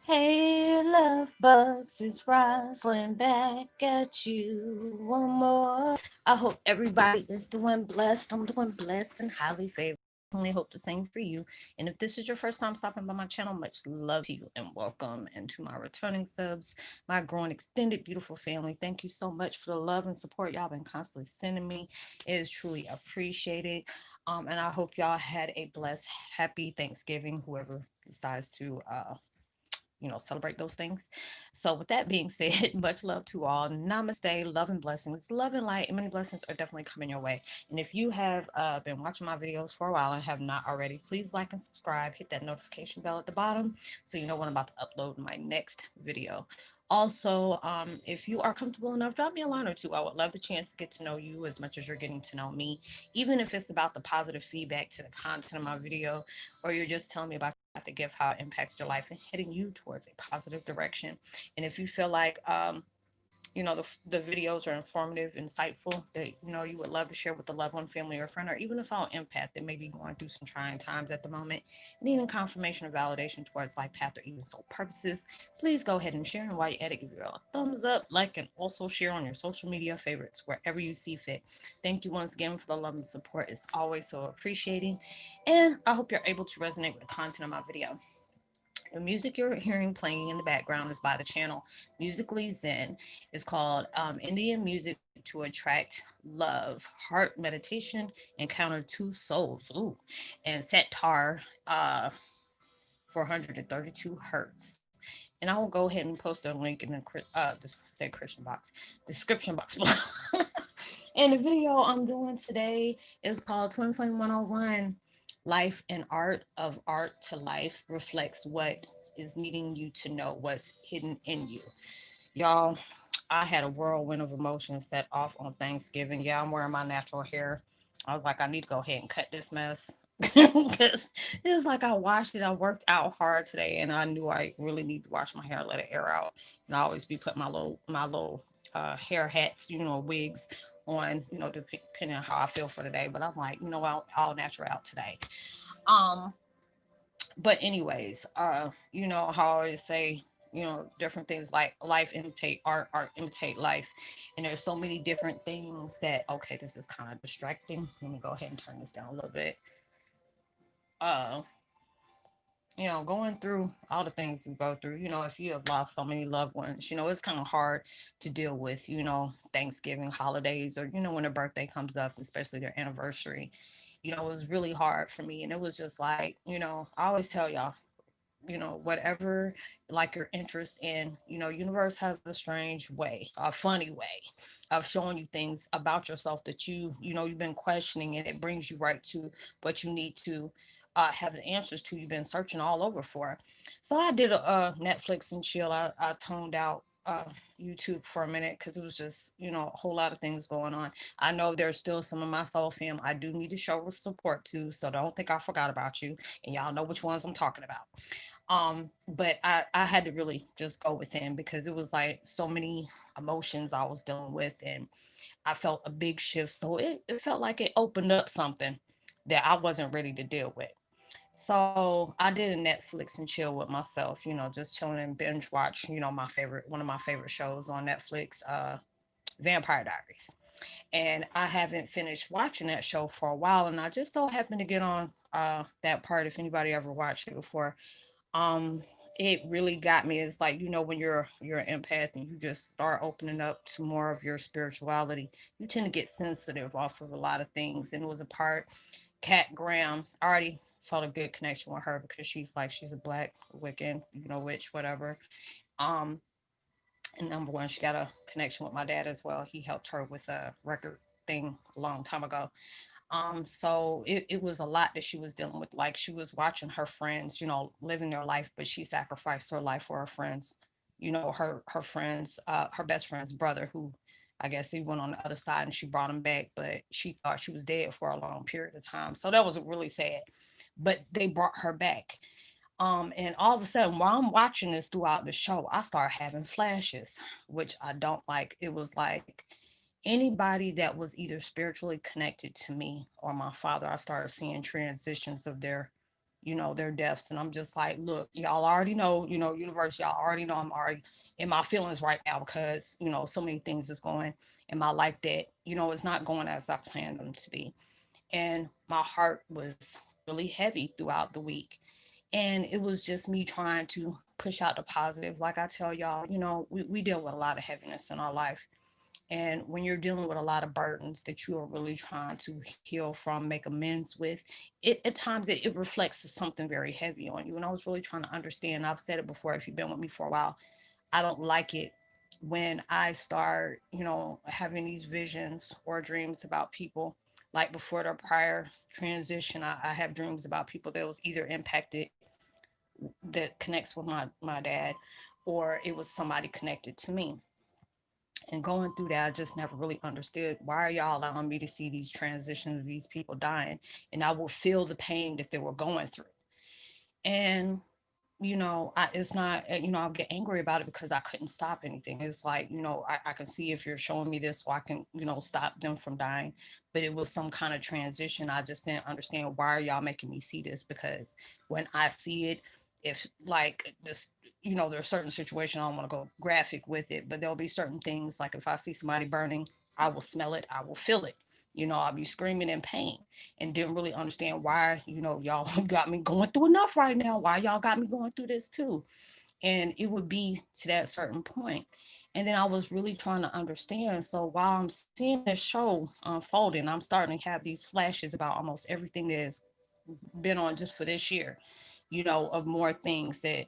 Hey, love bugs, it's Roslynn back at you one more. I hope everybody is doing blessed. I'm doing blessed and highly favored. Only hope the same for you. And if this is your first time stopping by my channel, much love to you and welcome. And to my returning subs, my growing extended beautiful family, thank you so much for the love and support y'all been constantly sending me. It is truly appreciated. And I hope y'all had a blessed, happy Thanksgiving, whoever decides to celebrate those things. So with that being said, much love to all. Namaste, love and blessings, love and light, and many blessings are definitely coming your way. And if you have been watching my videos for a while and have not already, please like and subscribe, hit that notification bell at the bottom so you know when I'm about to upload my next video. Also, if you are comfortable enough, drop me a line or two. I would love the chance to get to know you as much as you're getting to know me, even if it's about the positive feedback to the content of my video, or you're just telling me about the gift, how it impacts your life and heading you towards a positive direction. And if you feel like the videos are informative, insightful, that you would love to share with a loved one, family, or friend, or even a fellow empath that may be going through some trying times at the moment, needing confirmation or validation towards life path or even soul purposes, please go ahead and share. And while you're at it, give it a thumbs up, like, and also share on your social media favorites wherever you see fit. Thank you once again for the love and support. It's always so appreciating, and I hope you're able to resonate with the content of my video. The music you're hearing playing in the background is by the channel Musically Zen. It's called Indian Music to Attract Love, Heart Meditation, Encounter Two Souls. Ooh, and Setar 432 hertz. And I will go ahead and post a link in the Christian box description box below. And the video I'm doing today is called Twin Flame 101. Life and art, of art to life, reflects what is needing you to know, what's hidden in you. Y'all, I had a whirlwind of emotions set off on Thanksgiving. Yeah, I'm wearing my natural hair. I was like, I need to go ahead and cut this mess. Because it's like I washed it. I worked out hard today, and I knew I really need to wash my hair, let it air out. And I always be putting my little hair hats, wigs on, depending on how I feel for the day. But I'm like, I'll natural out today. Um, but anyways, how I always say, different things like life imitate art, art imitate life. And there's so many different things that, okay, this is kind of distracting. Let me go ahead and turn this down a little bit. Uh, going through all the things you go through, if you have lost so many loved ones, it's kind of hard to deal with, Thanksgiving holidays, or, when a birthday comes up, especially their anniversary. It was really hard for me. And it was just like, I always tell y'all, whatever like your interest in, universe has a strange way, a funny way of showing you things about yourself that you've been questioning, and it brings you right to what you need to have the answers to, you've been searching all over for. So I did a Netflix and chill. I toned out YouTube for a minute because it was just, a whole lot of things going on. I know there's still some of my soul fam I do need to show support to, so don't think I forgot about you, and y'all know which ones I'm talking about. But I had to really just go within because it was like so many emotions I was dealing with, and I felt a big shift. So it felt like it opened up something that I wasn't ready to deal with. So I did a Netflix and chill with myself, just chilling and binge watch, one of my favorite shows on Netflix, Vampire Diaries. And I haven't finished watching that show for a while, and I just so happened to get on that part. If anybody ever watched it before, um it really got me. It's like, when you're an empath and you just start opening up to more of your spirituality, you tend to get sensitive off of a lot of things. And it was a part, Kat Graham, I already felt a good connection with her because she's a black Wiccan, witch, whatever. um and number one, she got a connection with my dad as well. He helped her with a record thing a long time ago. So it was a lot that she was dealing with. Like, she was watching her friends, living their life, but she sacrificed her life for her friends. Her friends, her best friend's brother, who I guess he went on the other side, and she brought him back, but she thought she was dead for a long period of time. So that was really sad. But they brought her back. And all of a sudden, while I'm watching this throughout the show, I start having flashes, which I don't like. It was like anybody that was either spiritually connected to me or my father, I started seeing transitions of their their deaths. And I'm just like, look, y'all already know, universe, y'all already know I'm already in my feelings right now because, so many things is going in my life that, it's not going as I planned them to be. And my heart was really heavy throughout the week. And it was just me trying to push out the positive. Like I tell y'all, we deal with a lot of heaviness in our life. And when you're dealing with a lot of burdens that you are really trying to heal from, make amends with, it at times it reflects as something very heavy on you. And I was really trying to understand. I've said it before, if you've been with me for a while, I don't like it when I start, having these visions or dreams about people. Like before their prior transition, I have dreams about people that was either impacted that connects with my dad, or it was somebody connected to me. And going through that, I just never really understood, why are y'all allowing me to see these transitions of these people dying, and I will feel the pain that they were going through. And it's not, I'll get angry about it because I couldn't stop anything. It's like, I can see if you're showing me this so I can, stop them from dying. But it was some kind of transition. I just didn't understand, why are y'all making me see this? Because when I see it, if like this, there are certain situations, I don't want to go graphic with it, but there'll be certain things, like if I see somebody burning, I will smell it, I will feel it. I'll be screaming in pain, and didn't really understand why, y'all got me going through enough right now. Why y'all got me going through this too? And it would be to that certain point. And then I was really trying to understand. So while I'm seeing this show unfolding, I'm starting to have these flashes about almost everything that has been on just for this year, of more things that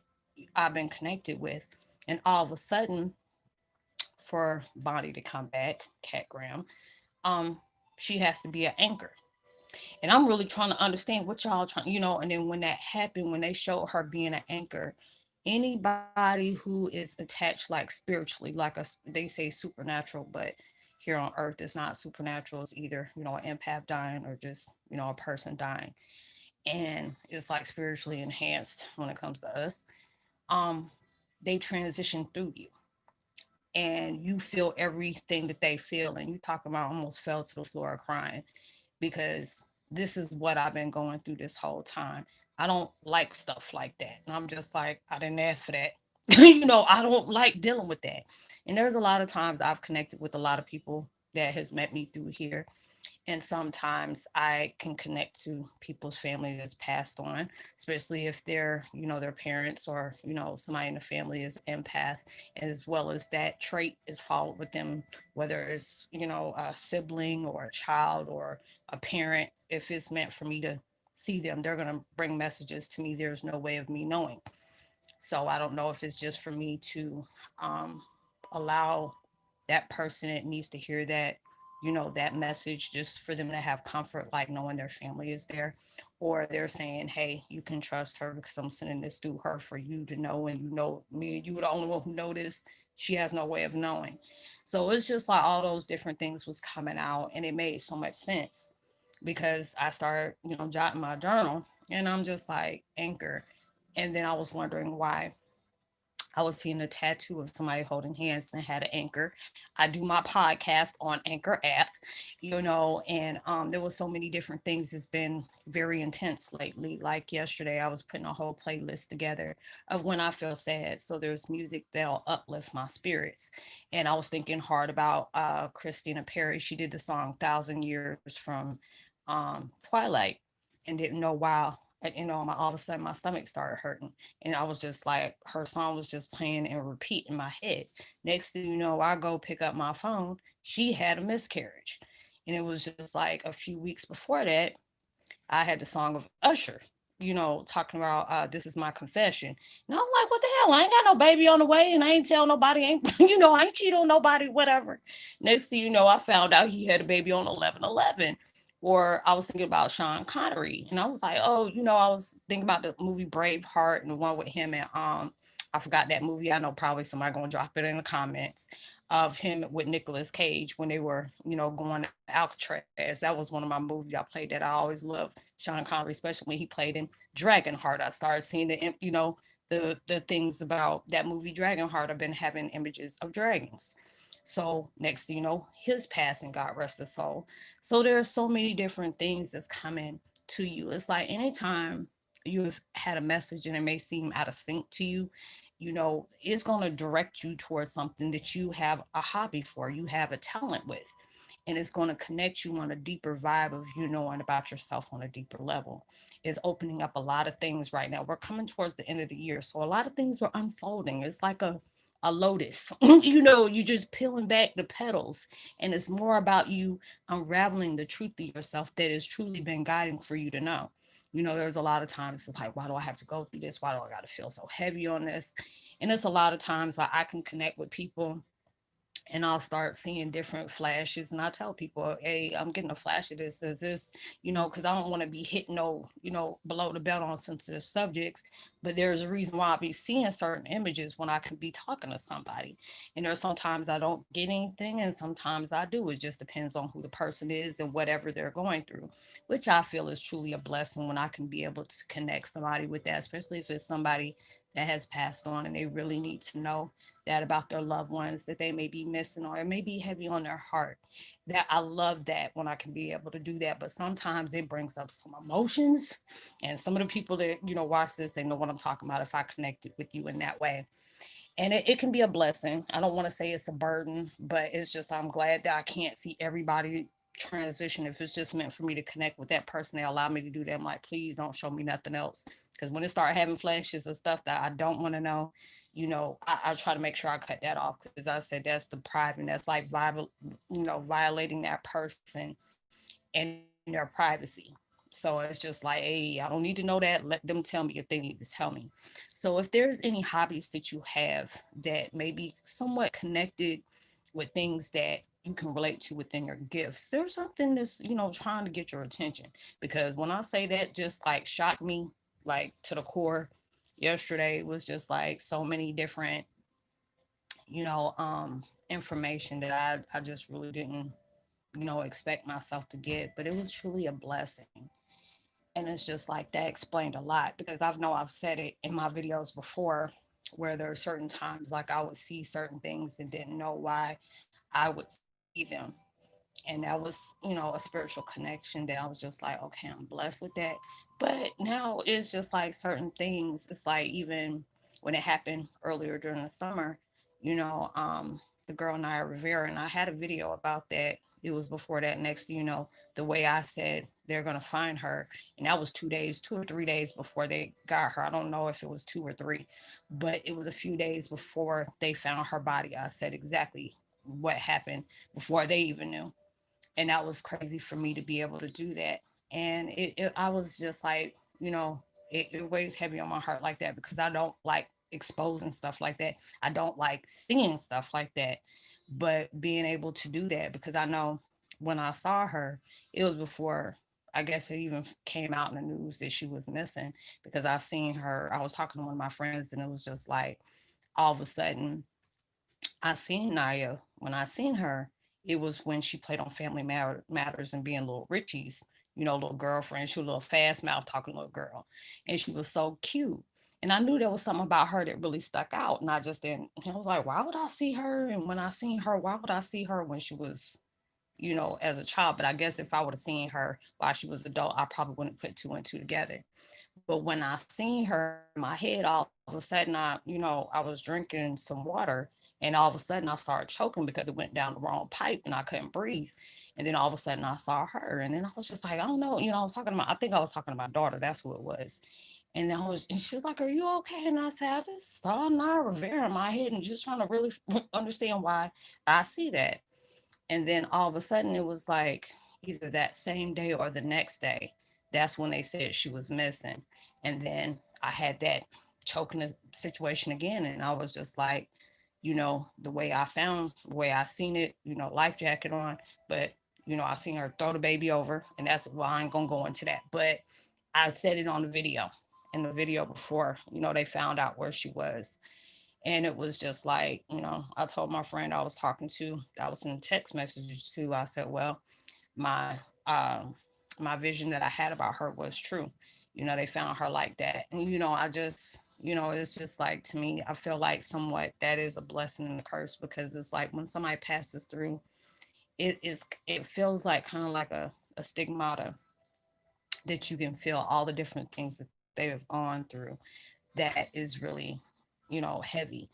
I've been connected with. And all of a sudden, for Bonnie to come back, Cat Graham, um, she has to be an anchor. And I'm really trying to understand what y'all trying, and then when that happened, when they showed her being an anchor, anybody who is attached, like spiritually, like they say supernatural, but here on earth it's not supernatural. It's either, an empath dying, or just, a person dying. And it's like spiritually enhanced when it comes to us. Um, they transition through you, and you feel everything that they feel, and you talk about almost fell to the floor crying, because this is what I've been going through this whole time. I don't like stuff like that. And I'm just like, I didn't ask for that. I don't like dealing with that. And there's a lot of times I've connected with a lot of people that has met me through here, and sometimes I can connect to people's family that's passed on, especially if they're, their parents, or, somebody in the family is empath, as well as that trait is followed with them, whether it's, a sibling or a child or a parent. If it's meant for me to see them, they're going to bring messages to me. There's no way of me knowing. So I don't know if it's just for me to um, allow that person that needs to hear that, that message, just for them to have comfort, like knowing their family is there, or they're saying, hey, you can trust her because I'm sending this through her for you to know. And me and you were the only one who noticed. She has no way of knowing. So it's just like all those different things was coming out, and it made so much sense because I started, jotting my journal, and I'm just like, anchor. And then I was wondering why I was seeing a tattoo of somebody holding hands and had an anchor. I do my podcast on Anchor app, and there was so many different things. It's been very intense lately. Like yesterday, I was putting a whole playlist together of when I feel sad. So there's music that'll uplift my spirits. And I was thinking hard about Christina Perry. She did the song Thousand Years from Twilight, and didn't know why. All of a sudden my stomach started hurting, and I was just like, her song was just playing and repeat in my head. Next thing you know, I go pick up my phone. She had a miscarriage. And it was just like a few weeks before that, I had the song of Usher, talking about this is my confession. And I'm like, what the hell? I ain't got no baby on the way, and I ain't tell nobody, ain't I ain't cheat on nobody, whatever. Next thing you know, I found out he had a baby on 11/11. Or I was thinking about Sean Connery, and I was like, oh, I was thinking about the movie Braveheart and the one with him, and I forgot that movie. I know probably somebody gonna drop it in the comments, of him with Nicolas Cage when they were, going to Alcatraz. That was one of my movies I played that I always loved. Sean Connery, especially when he played in Dragonheart. I started seeing the things about that movie Dragonheart. I've been having images of dragons. So next thing you know, his passing, God rest his soul. So there are so many different things that's coming to you. It's like anytime you have had a message and it may seem out of sync to you, it's going to direct you towards something that you have a hobby for, you have a talent with, and it's going to connect you on a deeper vibe of you knowing about yourself on a deeper level. It's opening up a lot of things right now. We're coming towards the end of the year, so a lot of things are unfolding. It's like a lotus. You just peeling back the petals, and it's more about you unraveling the truth of yourself that has truly been guiding for you to know. There's a lot of times it's like, why do I have to go through this? Why do I got to feel so heavy on this? And it's a lot of times like I can connect with people and I'll start seeing different flashes. And I tell people, hey, I'm getting a flash of this. Does this, because I don't want to be hitting no, below the belt on sensitive subjects. But there's a reason why I'll be seeing certain images when I can be talking to somebody. And there's sometimes I don't get anything, and sometimes I do. It just depends on who the person is and whatever they're going through, which I feel is truly a blessing when I can be able to connect somebody with that, especially if it's somebody that has passed on and they really need to know that about their loved ones that they may be missing or it may be heavy on their heart. That I love that when I can be able to do that. But sometimes it brings up some emotions. And some of the people that, watch this, they know what I'm talking about if I connected with you in that way. And it can be a blessing. I don't want to say it's a burden, but it's just I'm glad that I can't see everybody transition. If it's just meant for me to connect with that person, they allow me to do that. I'm like, please don't show me nothing else. Because when it start having flashes of stuff that I don't want to know, I try to make sure I cut that off. Because I said that's depriving. That's like violating that person and their privacy. So it's just like, hey, I don't need to know that. Let them tell me if they need to tell me. So if there's any hobbies that you have that may be somewhat connected with things that you can relate to within your gifts, there's something that's, trying to get your attention. Because when I say that just like shocked me like to the core, yesterday was just like so many different, information that I just really didn't, expect myself to get, but it was truly a blessing. And it's just like that explained a lot because I've said it in my videos before where there are certain times like I would see certain things and didn't know why I would see them. And that was, a spiritual connection that I was just like, okay, I'm blessed with that. But now it's just like certain things. It's like even when it happened earlier during the summer, the girl Naya Rivera, and I had a video about that. It was before that. Next, the way I said they're gonna find her, and that was 2 days, 2 or 3 days before they got her. I don't know if it was 2 or 3, but it was a few days before they found her body. I said exactly what happened before they even knew, and that was crazy for me to be able to do that. And I was just like, it weighs heavy on my heart like that because I don't like exposing stuff like that. I don't like seeing stuff like that. But being able to do that, because I know when I saw her, it was before I guess it even came out in the news that she was missing, because I seen her. I was talking to one of my friends and it was just like all of a sudden I seen Naya. When I seen her, it was when she played on Matters and being little Richie's, little girlfriend. She was a little fast mouth talking little girl, and she was so cute. And I knew there was something about her that really stuck out. And I just didn't. I was like, why would I see her? And when I seen her, why would I see her when she was, as a child? But I guess if I would have seen her while she was adult, I probably wouldn't put two and two together. But when I seen her in my head, all of a sudden, I was drinking some water, and all of a sudden I started choking because it went down the wrong pipe and I couldn't breathe. And then all of a sudden I saw her, and then I was just like, I don't know, I think I was talking to my daughter. That's who it was. And she was like, "Are you okay?" And I said, "I just saw Naya Rivera in my head and just trying to really understand why I see that." And then all of a sudden it was like either that same day or the next day, that's when they said she was missing. And then I had that choking situation again. And I was just like, the way I seen it, life jacket on, but I seen her throw the baby over, and that's, well, I ain't gonna go into that. But I said it on the video, in the video before, they found out where she was. And it was just like, I told my friend I was talking to, I was in text messages too. I said, well, my um my vision that I had about her was true. They found her like that. And I just, it's just like, to me, I feel like somewhat that is a blessing and a curse, because it's like when somebody passes through, it feels like kind of like a stigmata, that you can feel all the different things that they they have gone through that is really, heavy.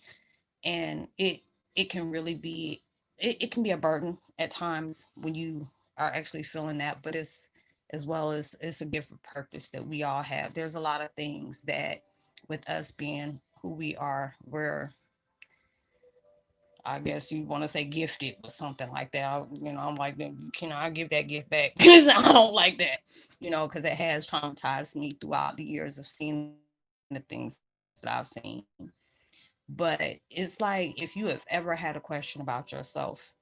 And it can really be, it can be a burden at times when you are actually feeling that, but it's, as well as it's a gift of purpose that we all have. There's a lot of things that, with us being who we are, we're, I guess you want to say gifted with something like that. I'm like, can I give that gift back? Because I don't like that, because it has traumatized me throughout the years of seeing the things that I've seen. But it's like, if you have ever had a question about yourself,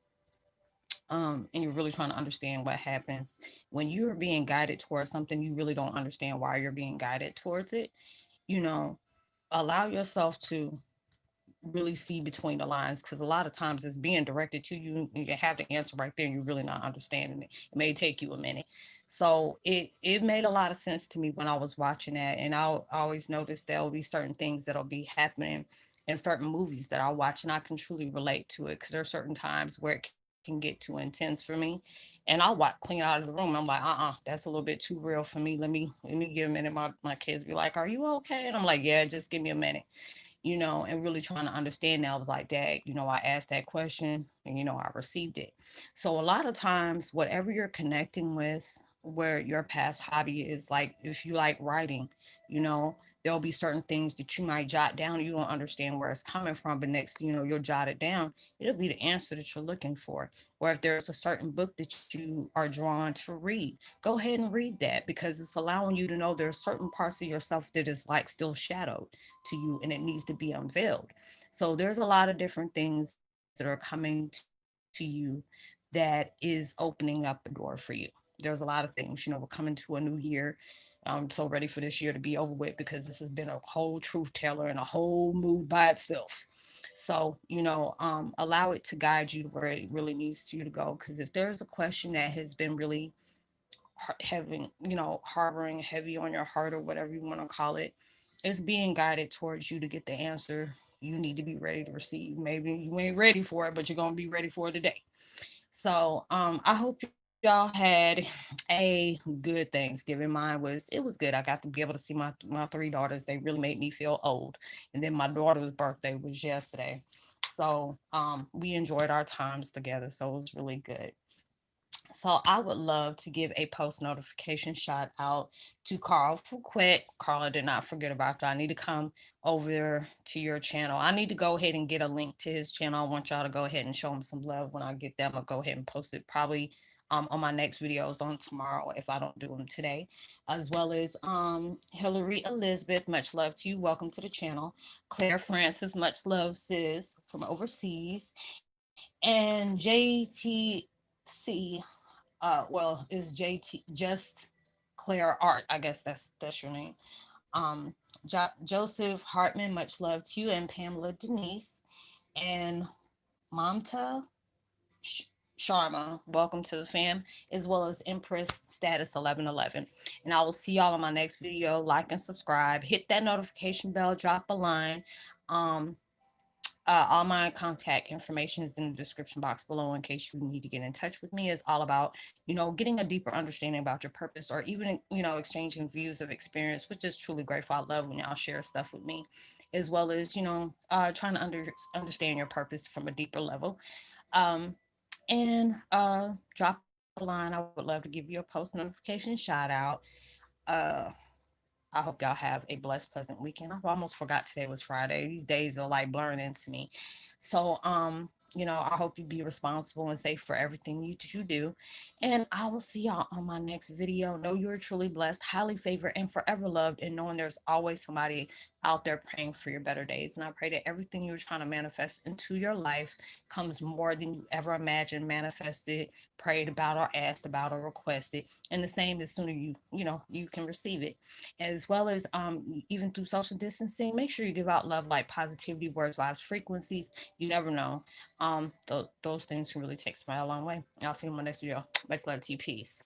and you're really trying to understand what happens when you're being guided towards something, you really don't understand why you're being guided towards it, you know, allow yourself to really see between the lines, because a lot of times it's being directed to you and you have the answer right there and you're really not understanding it. It may take you a minute. So it made a lot of sense to me when I was watching that. And I'll always notice there'll be certain things that'll be happening in certain movies that I'll watch, and I can truly relate to it, because there are certain times where it can get too intense for me, and I'll watch clean out of the room. I'm like, that's a little bit too real for me. Let me give a minute. My kids be like, "Are you okay?" And I'm like, "Yeah, just give me a minute." And really trying to understand that. I was like, Dad, I asked that question and, I received it. So a lot of times, whatever you're connecting with, where your past hobby is, like if you like writing, you know, there'll be certain things that you might jot down. You don't understand where it's coming from, but next, you'll jot it down. It'll be the answer that you're looking for. Or if there's a certain book that you are drawn to read, go ahead and read that, because it's allowing you to know there's certain parts of yourself that is like still shadowed to you and it needs to be unveiled. So there's a lot of different things that are coming to you that is opening up a door for you. There's a lot of things, we're coming to a new year. I'm so ready for this year to be over with, because this has been a whole truth teller and a whole mood by itself. So, allow it to guide you to where it really needs you to go. Because if there's a question that has been really having, harboring heavy on your heart, or whatever you want to call it, it's being guided towards you to get the answer you need to be ready to receive. Maybe you ain't ready for it, but you're gonna be ready for it today. So I hope y'all had a good Thanksgiving. Mine was, it was good. I got to be able to see my three daughters. They really made me feel old. And then my daughter's birthday was yesterday. So we enjoyed our times together. So it was really good. So I would love to give a post notification shout out to Carl Fuquet. Carl, I did not forget about you. I need to come over to your channel. I need to go ahead and get a link to his channel. I want y'all to go ahead and show him some love. When I get them, I'll go ahead and post it probably on my next videos on tomorrow if I don't do them today. As well as Hillary Elizabeth, much love to you. Welcome to the channel. Claire Francis, much love, sis, from overseas. And JTC, is JT just Claire Art. I guess that's your name. Joseph Hartman, much love to you, and Pamela Denise, and Mamta Sharma, welcome to the fam, as well as Empress Status 1111. And I will see y'all on my next video. Like and subscribe. Hit that notification bell. Drop a line. Um, all my contact information is in the description box below in case you need to get in touch with me. It's all about, getting a deeper understanding about your purpose, or even, exchanging views of experience, which is truly grateful. I love when y'all share stuff with me, as well as, trying to understand your purpose from a deeper level. Um, and drop a line. I would love to give you a post notification shout out. Uh, I hope y'all have a blessed, pleasant weekend. I almost forgot today was Friday. These days are like blurring into me. So, I hope you be responsible and safe for everything you do. And I will see y'all on my next video. Know you are truly blessed, highly favored, and forever loved, and knowing there's always somebody out there praying for your better days. And I pray that everything you're trying to manifest into your life comes more than you ever imagined, manifested, prayed about, or asked about, or requested. And the same, the sooner you can receive it. As well as even through social distancing, make sure you give out love, like positivity, words, vibes, frequencies. You never know. Those things can really take somebody a long way. I'll see you in my next video. Much love to you. Peace.